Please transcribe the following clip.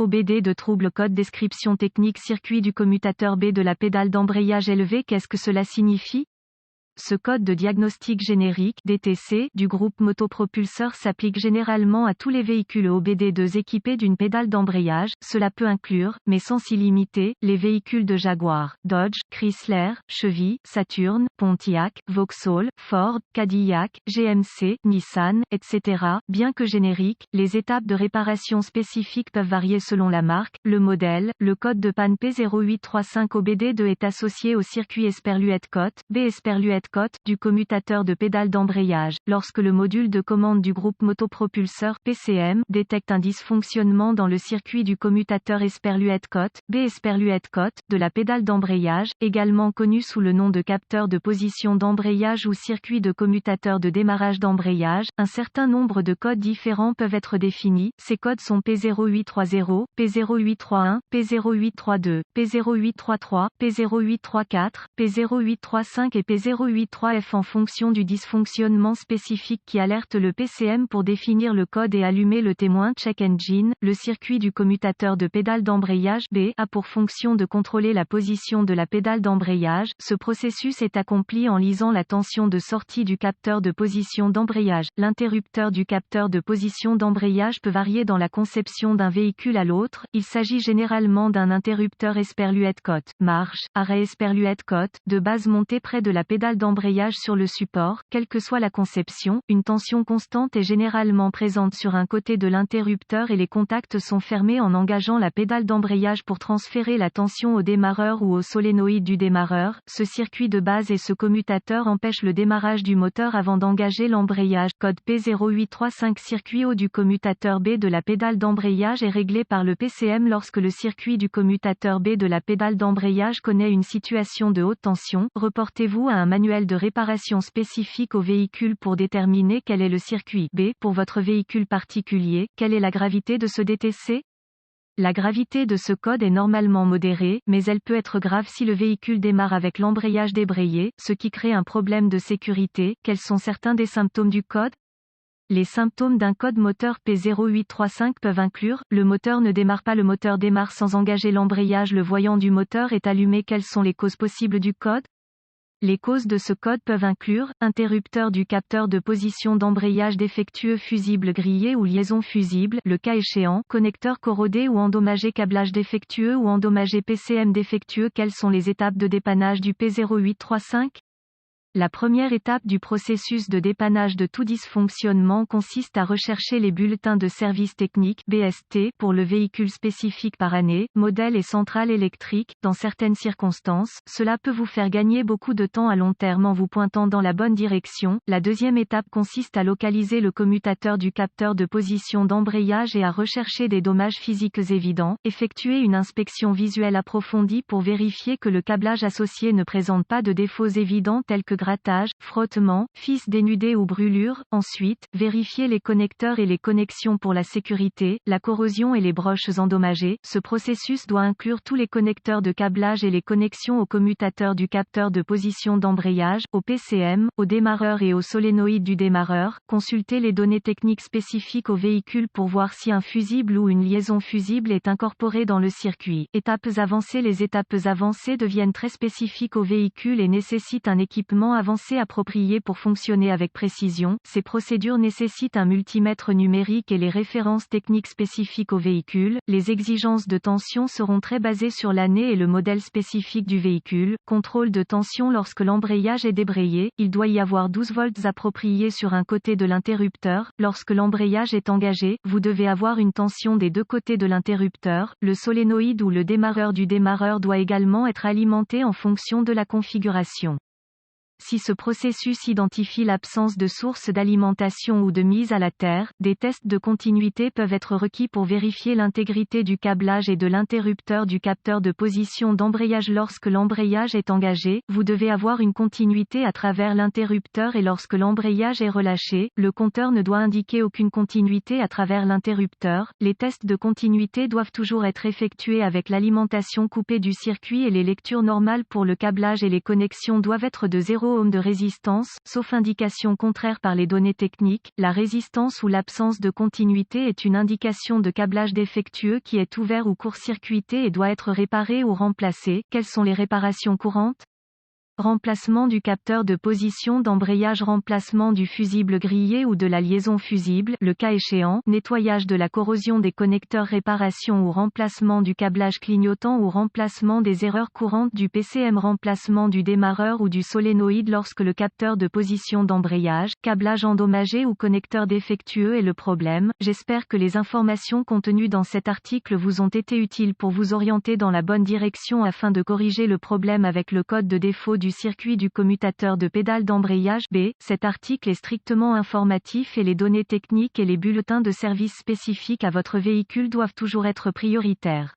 OBD de trouble code description technique circuit du commutateur B de la pédale d'embrayage élevé. Qu'est-ce que cela signifie? Ce code de diagnostic générique (DTC) du groupe motopropulseur s'applique généralement à tous les véhicules OBD2 équipés d'une pédale d'embrayage. Cela peut inclure, mais sans s'y limiter, les véhicules de Jaguar, Dodge, Chrysler, Chevy, Saturn, Pontiac, Vauxhall, Ford, Cadillac, GMC, Nissan, etc. Bien que génériques, les étapes de réparation spécifiques peuvent varier selon la marque, le modèle. Le code de panne P0835 OBD2 est associé au circuit Esperluette-Cote, B Esperluette-Cote du commutateur de pédale d'embrayage. Lorsque le module de commande du groupe motopropulseur PCM détecte un dysfonctionnement dans le circuit du commutateur Esperluette-Cote, B Esperluette-Cote, de la pédale d'embrayage, également connu sous le nom de capteur de position d'embrayage ou circuit de commutateur de démarrage d'embrayage, un certain nombre de codes différents peuvent être définis. Ces codes sont P0830, P0831, P0832, P0833, P0834, P0835 et P0883F en fonction du dysfonctionnement spécifique qui alerte le PCM pour définir le code et allumer le témoin check engine. Le circuit du commutateur de pédale d'embrayage B a pour fonction de contrôler la position de la pédale d'embrayage. Ce processus est accompli en lisant la tension de sortie du capteur de position d'embrayage. L'interrupteur du capteur de position d'embrayage peut varier dans la conception d'un véhicule à l'autre. Il s'agit généralement d'un interrupteur Esperluette-Cote, marche, arrêt Esperluette-Cote, de base montée près de la pédale d'embrayage sur le support. Quelle que soit la conception, une tension constante est généralement présente sur un côté de l'interrupteur et les contacts sont fermés en engageant la pédale d'embrayage pour transférer la tension au démarreur ou au solénoïde du démarreur. Ce circuit de base et ce commutateur empêchent le démarrage du moteur avant d'engager l'embrayage. Code P0835 circuit haut du commutateur B de la pédale d'embrayage est réglé par le PCM lorsque le circuit du commutateur B de la pédale d'embrayage connaît une situation de haute tension. Reportez-vous à un manuel de réparation spécifique au véhicule pour déterminer quel est le circuit B pour votre véhicule particulier. Quelle est la gravité de ce DTC? La gravité de ce code est normalement modérée, mais elle peut être grave si le véhicule démarre avec l'embrayage débrayé, ce qui crée un problème de sécurité. Quels sont certains des symptômes du code? Les symptômes d'un code moteur P0835 peuvent inclure, le moteur ne démarre pas, le moteur démarre sans engager l'embrayage, le voyant du moteur est allumé. Quelles sont les causes possibles du code? Les causes de ce code peuvent inclure, interrupteur du capteur de position d'embrayage défectueux, fusible grillé ou liaison fusible, le cas échéant, connecteur corrodé ou endommagé, câblage défectueux ou endommagé, PCM défectueux. Quelles sont les étapes de dépannage du P0835? La première étape du processus de dépannage de tout dysfonctionnement consiste à rechercher les bulletins de service technique (BST) pour le véhicule spécifique par année, modèle et centrale électrique. Dans certaines circonstances, cela peut vous faire gagner beaucoup de temps à long terme en vous pointant dans la bonne direction. La deuxième étape consiste à localiser le commutateur du capteur de position d'embrayage et à rechercher des dommages physiques évidents. Effectuer une inspection visuelle approfondie pour vérifier que le câblage associé ne présente pas de défauts évidents tels que grattage, frottement, fils dénudés ou brûlures. Ensuite, vérifier les connecteurs et les connexions pour la sécurité, la corrosion et les broches endommagées. Ce processus doit inclure tous les connecteurs de câblage et les connexions au commutateur du capteur de position d'embrayage, au PCM, au démarreur et au solénoïde du démarreur. Consulter les données techniques spécifiques au véhicule pour voir si un fusible ou une liaison fusible est incorporée dans le circuit. Étapes avancées. Les étapes avancées deviennent très spécifiques au véhicule et nécessitent un équipement avancé approprié pour fonctionner avec précision. Ces procédures nécessitent un multimètre numérique et les références techniques spécifiques au véhicule. Les exigences de tension seront très basées sur l'année et le modèle spécifique du véhicule. Contrôle de tension. Lorsque l'embrayage est débrayé, il doit y avoir 12 volts appropriés sur un côté de l'interrupteur. Lorsque l'embrayage est engagé, vous devez avoir une tension des deux côtés de l'interrupteur. Le solénoïde ou le démarreur du démarreur doit également être alimenté en fonction de la configuration. Si ce processus identifie l'absence de source d'alimentation ou de mise à la terre, des tests de continuité peuvent être requis pour vérifier l'intégrité du câblage et de l'interrupteur du capteur de position d'embrayage. Lorsque l'embrayage est engagé, vous devez avoir une continuité à travers l'interrupteur et lorsque l'embrayage est relâché, le compteur ne doit indiquer aucune continuité à travers l'interrupteur. Les tests de continuité doivent toujours être effectués avec l'alimentation coupée du circuit et les lectures normales pour le câblage et les connexions doivent être de 0 ohms de résistance, sauf indication contraire par les données techniques. La résistance ou l'absence de continuité est une indication de câblage défectueux qui est ouvert ou court-circuité et doit être réparé ou remplacé. Quelles sont les réparations courantes? Remplacement du capteur de position d'embrayage, remplacement du fusible grillé ou de la liaison fusible, le cas échéant, nettoyage de la corrosion des connecteurs, réparation ou remplacement du câblage clignotant ou remplacement des erreurs courantes du PCM, remplacement du démarreur ou du solénoïde lorsque le capteur de position d'embrayage, câblage endommagé ou connecteur défectueux est le problème. J'espère que les informations contenues dans cet article vous ont été utiles pour vous orienter dans la bonne direction afin de corriger le problème avec le code de défaut du circuit du commutateur de pédale d'embrayage. B. Cet article est strictement informatif et les données techniques et les bulletins de service spécifiques à votre véhicule doivent toujours être prioritaires.